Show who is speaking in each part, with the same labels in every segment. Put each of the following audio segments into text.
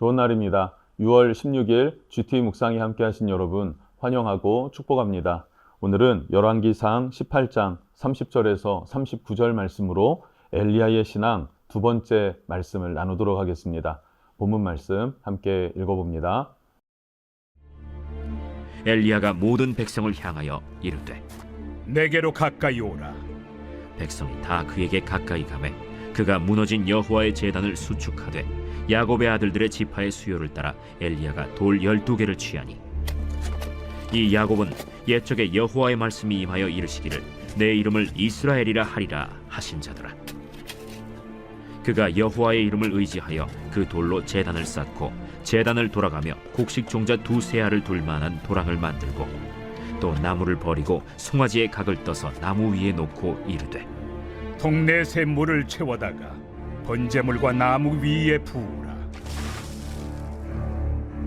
Speaker 1: 좋은 날입니다. 6월 16일 GT 묵상에 함께 하신 여러분 환영하고 축복합니다. 오늘은 열왕기상 18장 30절에서 39절 말씀으로 엘리야의 신앙 두 번째 말씀을 나누도록 하겠습니다. 본문 말씀 함께 읽어봅니다.
Speaker 2: 엘리야가 모든 백성을 향하여 이르되
Speaker 3: 내게로 가까이 오라.
Speaker 2: 백성이 다 그에게 가까이 가매 그가 무너진 여호와의 제단을 수축하되 야곱의 아들들의 지파의 수요를 따라 엘리야가 돌 12개를 취하니 이 야곱은 옛적에 여호와의 말씀이 임하여 이르시기를 내 이름을 이스라엘이라 하리라 하신 자더라. 그가 여호와의 이름을 의지하여 그 돌로 제단을 쌓고 제단을 돌아가며 곡식 종자 2세알을 둘 만한 도랑을 만들고 또 나무를 버리고 송아지의 각을 떠서 나무 위에 놓고 이르되
Speaker 3: 동네 샘물을 채워다가 번제물과 나무 위에 부으라.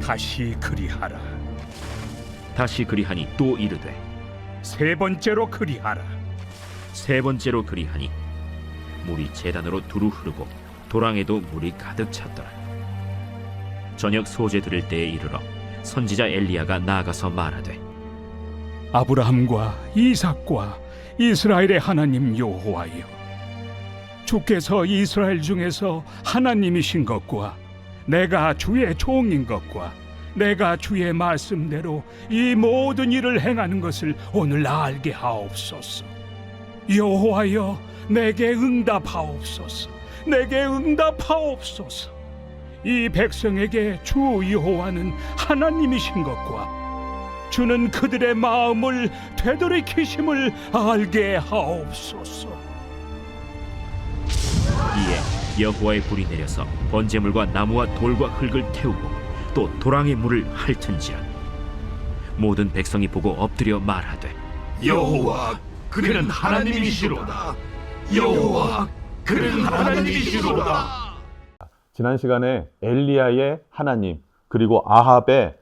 Speaker 3: 다시 그리하라.
Speaker 2: 다시 그리하니 또 이르되
Speaker 3: 세 번째로 그리하라.
Speaker 2: 세 번째로 그리하니 물이 제단으로 두루 흐르고 도랑에도 물이 가득 찼더라. 저녁 소제 드릴 때에 이르러 선지자 엘리야가 나아가서 말하되
Speaker 3: 아브라함과 이삭과 이스라엘의 하나님 여호와여, 주께서 이스라엘 중에서 하나님이신 것과 내가 주의 종인 것과 내가 주의 말씀대로 이 모든 일을 행하는 것을 오늘 알게 하옵소서. 여호와여, 내게 응답하옵소서. 내게 응답하옵소서. 이 백성에게 주 여호와는 하나님이신 것과 주는 그들의 마음을 되돌이키심을 알게 하옵소서.
Speaker 2: 이에 여호와의 불이 내려서 번제물과 나무와 돌과 흙을 태우고 또 도랑의 물을 핥은지라. 모든 백성이 보고 엎드려 말하되
Speaker 4: 여호와, 그는 하나님이시로다. 여호와, 그는 하나님이시로다.
Speaker 1: 지난 시간에 엘리야의 하나님 그리고 아합의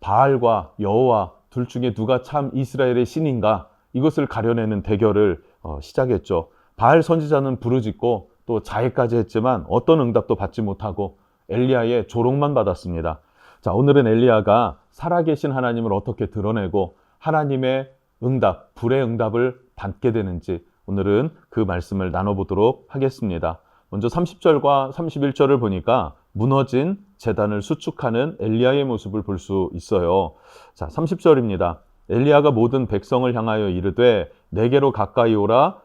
Speaker 1: 바알과 여호와 둘 중에 누가 참 이스라엘의 신인가, 이것을 가려내는 대결을 시작했죠. 바알 선지자는 부르짖고 또 자해까지 했지만 어떤 응답도 받지 못하고 엘리야의 조롱만 받았습니다. 자, 오늘은 엘리야가 살아계신 하나님을 어떻게 드러내고 하나님의 응답, 불의 응답을 받게 되는지 오늘은 그 말씀을 나눠보도록 하겠습니다. 먼저 30절과 31절을 보니까 무너진 제단을 수축하는 엘리야의 모습을 볼 수 있어요. 자, 30절입니다. 엘리야가 모든 백성을 향하여 이르되 내게로 가까이 오라.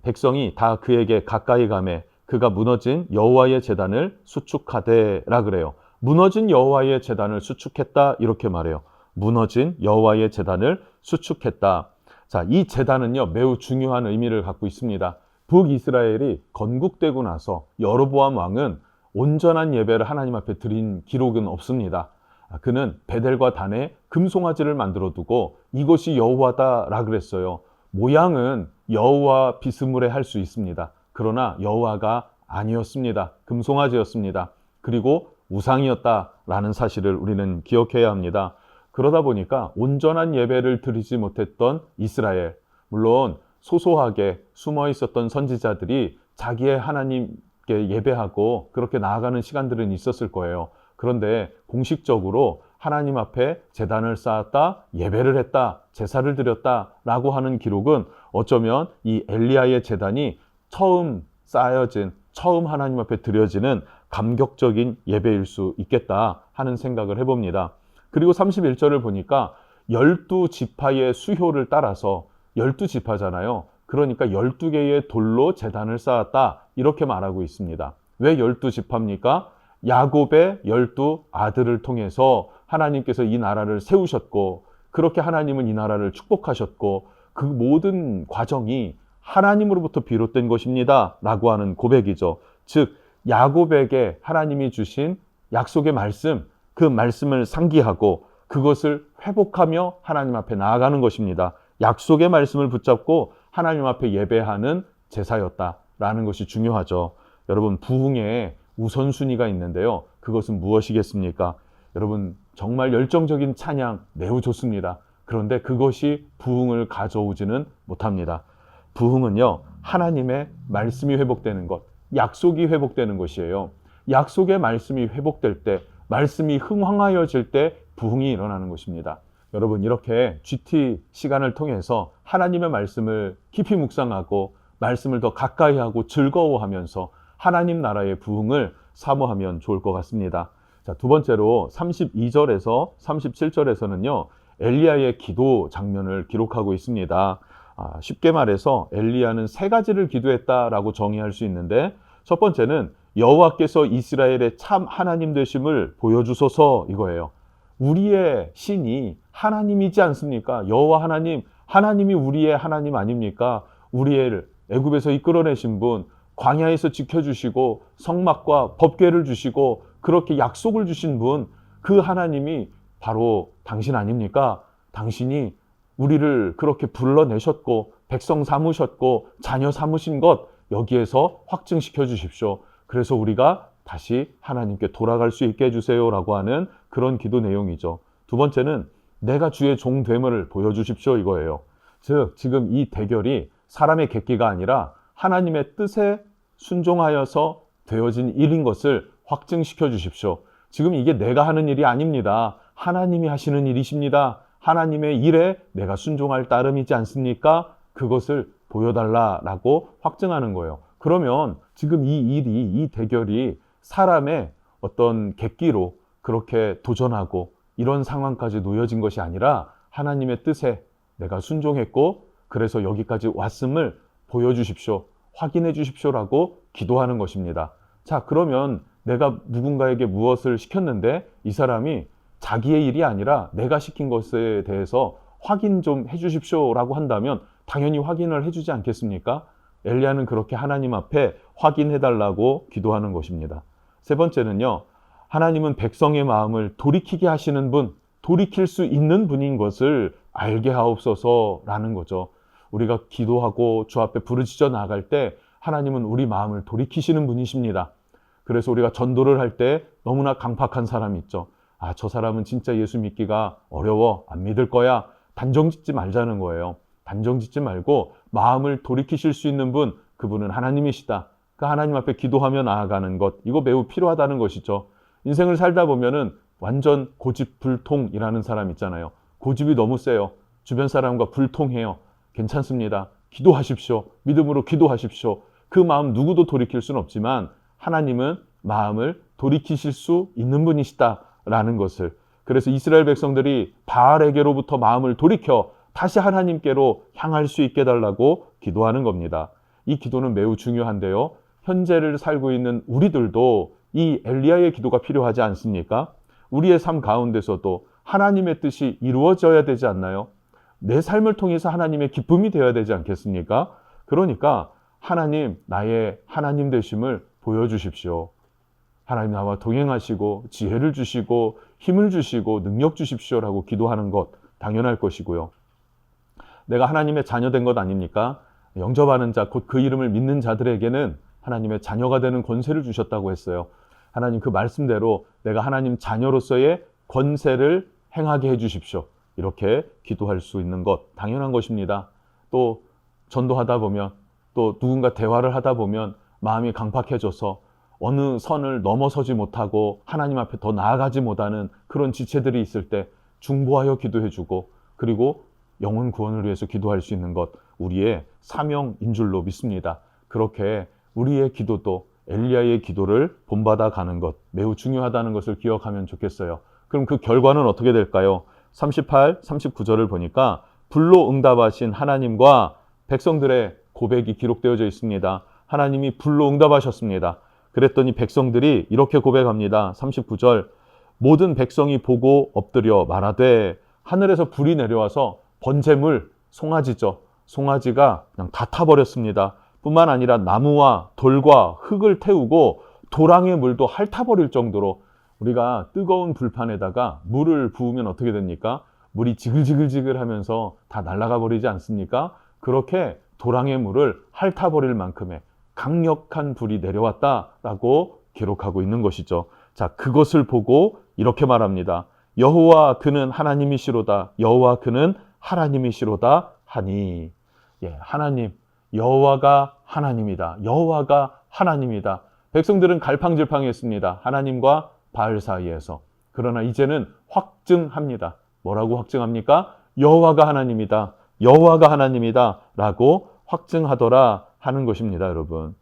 Speaker 1: 백성이 다 그에게 가까이 가매 그가 무너진 여호와의 제단을 수축하되라 그래요. 무너진 여호와의 제단을 수축했다 이렇게 말해요. 무너진 여호와의 제단을 수축했다. 자, 이 제단은요 매우 중요한 의미를 갖고 있습니다. 북이스라엘이 건국되고 나서 여로보암 왕은 온전한 예배를 하나님 앞에 드린 기록은 없습니다. 그는 베델과 단에 금송아지를 만들어 두고 이것이 여호와다라 그랬어요. 모양은 여호와 비스무레 할 수 있습니다. 그러나 여호와가 아니었습니다. 금송아지였습니다. 그리고 우상이었다라는 사실을 우리는 기억해야 합니다. 그러다 보니까 온전한 예배를 드리지 못했던 이스라엘, 물론 소소하게 숨어 있었던 선지자들이 자기의 하나님께 예배하고 그렇게 나아가는 시간들은 있었을 거예요. 그런데 공식적으로 하나님 앞에 제단을 쌓았다, 예배를 했다, 제사를 드렸다라고 하는 기록은 어쩌면 이 엘리야의 제단이 처음 쌓여진, 처음 하나님 앞에 드려지는 감격적인 예배일 수 있겠다 하는 생각을 해봅니다. 그리고 31절을 보니까 12지파의 수효를 따라서 12지파잖아요. 그러니까 12개의 돌로 제단을 쌓았다 이렇게 말하고 있습니다. 왜 12지파입니까? 야곱의 12아들을 통해서 하나님께서 이 나라를 세우셨고 그렇게 하나님은 이 나라를 축복하셨고 그 모든 과정이 하나님으로부터 비롯된 것입니다 라고 하는 고백이죠. 즉 야곱에게 하나님이 주신 약속의 말씀, 그 말씀을 상기하고 그것을 회복하며 하나님 앞에 나아가는 것입니다. 약속의 말씀을 붙잡고 하나님 앞에 예배하는 제사였다라는 것이 중요하죠. 여러분, 부흥에 우선순위가 있는데요. 그것은 무엇이겠습니까? 여러분, 정말 열정적인 찬양 매우 좋습니다. 그런데 그것이 부흥을 가져오지는 못합니다. 부흥은요, 하나님의 말씀이 회복되는 것, 약속이 회복되는 것이에요. 약속의 말씀이 회복될 때, 말씀이 흥황하여질 때 부흥이 일어나는 것입니다. 여러분, 이렇게 GT 시간을 통해서 하나님의 말씀을 깊이 묵상하고 말씀을 더 가까이 하고 즐거워하면서 하나님 나라의 부흥을 사모하면 좋을 것 같습니다. 자, 두 번째로 32절에서 37절에서는요, 엘리야의 기도 장면을 기록하고 있습니다. 쉽게 말해서 엘리야는 세 가지를 기도했다라고 정의할 수 있는데, 첫 번째는 여호와께서 이스라엘의 참 하나님 되심을 보여주소서, 이거예요. 우리의 신이 하나님이지 않습니까? 여호와 하나님, 하나님이 우리의 하나님 아닙니까? 우리를 애굽에서 이끌어내신 분, 광야에서 지켜주시고 성막과 법궤를 주시고 그렇게 약속을 주신 분, 그 하나님이 바로 당신 아닙니까? 당신이 우리를 그렇게 불러내셨고 백성 삼으셨고 자녀 삼으신 것, 여기에서 확증시켜 주십시오. 그래서 우리가 다시 하나님께 돌아갈 수 있게 해주세요라고 하는 그런 기도 내용이죠. 두 번째는 내가 주의 종됨을 보여주십시오, 이거예요. 즉 지금 이 대결이 사람의 객기가 아니라 하나님의 뜻에 순종하여서 되어진 일인 것을 확증시켜 주십시오. 지금 이게 내가 하는 일이 아닙니다. 하나님이 하시는 일이십니다. 하나님의 일에 내가 순종할 따름이지 않습니까? 그것을 보여달라라고 확증하는 거예요. 그러면 지금 이 일이, 이 대결이 사람의 어떤 객기로 그렇게 도전하고 이런 상황까지 놓여진 것이 아니라 하나님의 뜻에 내가 순종했고 그래서 여기까지 왔음을 보여주십시오. 확인해 주십시오라고 기도하는 것입니다. 자, 그러면 내가 누군가에게 무엇을 시켰는데 이 사람이 자기의 일이 아니라 내가 시킨 것에 대해서 확인 좀 해주십시오라고 한다면 당연히 확인을 해주지 않겠습니까? 엘리야는 그렇게 하나님 앞에 확인해달라고 기도하는 것입니다. 세 번째는요, 하나님은 백성의 마음을 돌이키게 하시는 분, 돌이킬 수 있는 분인 것을 알게 하옵소서라는 거죠. 우리가 기도하고 주 앞에 부르짖어 나아갈 때 하나님은 우리 마음을 돌이키시는 분이십니다. 그래서 우리가 전도를 할 때 너무나 강팍한 사람이 있죠. 아, 저 사람은 진짜 예수 믿기가 어려워, 안 믿을 거야. 단정 짓지 말자는 거예요. 단정 짓지 말고 마음을 돌이키실 수 있는 분, 그분은 하나님이시다. 그 하나님 앞에 기도하며 나아가는 것, 이거 매우 필요하다는 것이죠. 인생을 살다 보면은 완전 고집불통이라는 사람 있잖아요. 고집이 너무 세요. 주변 사람과 불통해요. 괜찮습니다. 기도하십시오. 믿음으로 기도하십시오. 그 마음 누구도 돌이킬 수는 없지만 하나님은 마음을 돌이키실 수 있는 분이시다라는 것을, 그래서 이스라엘 백성들이 바알에게로부터 마음을 돌이켜 다시 하나님께로 향할 수 있게 달라고 기도하는 겁니다. 이 기도는 매우 중요한데요. 현재를 살고 있는 우리들도 이 엘리야의 기도가 필요하지 않습니까? 우리의 삶 가운데서도 하나님의 뜻이 이루어져야 되지 않나요? 내 삶을 통해서 하나님의 기쁨이 되어야 되지 않겠습니까? 그러니까 하나님, 나의 하나님 되심을 보여주십시오. 하나님 나와 동행하시고 지혜를 주시고 힘을 주시고 능력 주십시오라고 기도하는 것 당연할 것이고요. 내가 하나님의 자녀 된 것 아닙니까? 영접하는 자, 곧 그 이름을 믿는 자들에게는 하나님의 자녀가 되는 권세를 주셨다고 했어요. 하나님 그 말씀대로 내가 하나님 자녀로서의 권세를 행하게 해주십시오. 이렇게 기도할 수 있는 것 당연한 것입니다. 또 전도하다 보면, 또 누군가 대화를 하다 보면 마음이 강팍해져서 어느 선을 넘어서지 못하고 하나님 앞에 더 나아가지 못하는 그런 지체들이 있을 때 중보하여 기도해주고, 그리고 영혼 구원을 위해서 기도할 수 있는 것, 우리의 사명인 줄로 믿습니다. 그렇게 우리의 기도도 엘리야의 기도를 본받아 가는 것 매우 중요하다는 것을 기억하면 좋겠어요. 그럼 그 결과는 어떻게 될까요? 38, 39절을 보니까 불로 응답하신 하나님과 백성들의 고백이 기록되어져 있습니다. 하나님이 불로 응답하셨습니다. 그랬더니 백성들이 이렇게 고백합니다. 39절, 모든 백성이 보고 엎드려 말하되, 하늘에서 불이 내려와서 번제물, 송아지죠. 송아지가 그냥 다 타버렸습니다. 뿐만 아니라 나무와 돌과 흙을 태우고 도랑의 물도 핥아버릴 정도로, 우리가 뜨거운 불판에다가 물을 부으면 어떻게 됩니까? 물이 지글지글지글 하면서 다 날아가 버리지 않습니까? 그렇게 도랑의 물을 핥아버릴 만큼의 강력한 불이 내려왔다라고 기록하고 있는 것이죠. 자, 그것을 보고 이렇게 말합니다. 여호와 그는 하나님이시로다. 여호와 그는 하나님이시로다 하니. 예, 하나님, 여호와가 하나님이다. 여호와가 하나님이다. 백성들은 갈팡질팡했습니다. 하나님과 바알 사이에서. 그러나 이제는 확증합니다. 뭐라고 확증합니까? 여호와가 하나님이다. 여호와가 하나님이다. 라고 확증하더라 하는 것입니다, 여러분.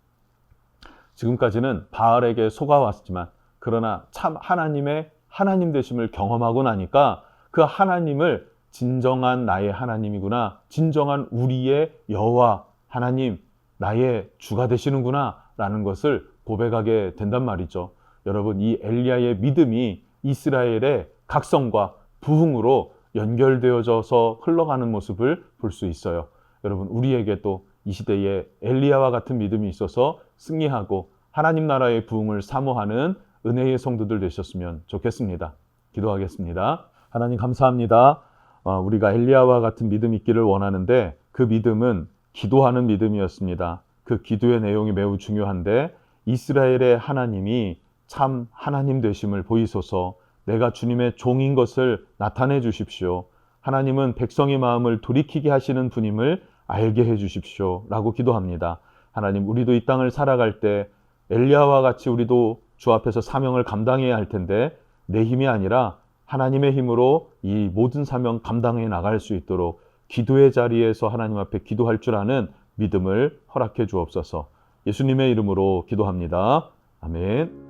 Speaker 1: 지금까지는 바알에게 속아왔지만 그러나 참 하나님의 하나님 되심을 경험하고 나니까 그 하나님을 진정한 나의 하나님이구나, 진정한 우리의 여호와 하나님, 나의 주가 되시는구나 라는 것을 고백하게 된단 말이죠. 여러분, 이 엘리야의 믿음이 이스라엘의 각성과 부흥으로 연결되어져서 흘러가는 모습을 볼 수 있어요. 여러분, 우리에게도 이 시대에 엘리야와 같은 믿음이 있어서 승리하고 하나님 나라의 부흥을 사모하는 은혜의 성도들 되셨으면 좋겠습니다. 기도하겠습니다. 하나님 감사합니다. 우리가 엘리야와 같은 믿음이 있기를 원하는데 그 믿음은 기도하는 믿음이었습니다. 그 기도의 내용이 매우 중요한데 이스라엘의 하나님이 참 하나님 되심을 보이소서. 내가 주님의 종인 것을 나타내 주십시오. 하나님은 백성의 마음을 돌이키게 하시는 분임을 알게 해 주십시오. 라고 기도합니다. 하나님, 우리도 이 땅을 살아갈 때 엘리야와 같이 우리도 주 앞에서 사명을 감당해야 할 텐데 내 힘이 아니라 하나님의 힘으로 이 모든 사명 감당해 나갈 수 있도록 기도의 자리에서 하나님 앞에 기도할 줄 아는 믿음을 허락해 주옵소서. 예수님의 이름으로 기도합니다. 아멘.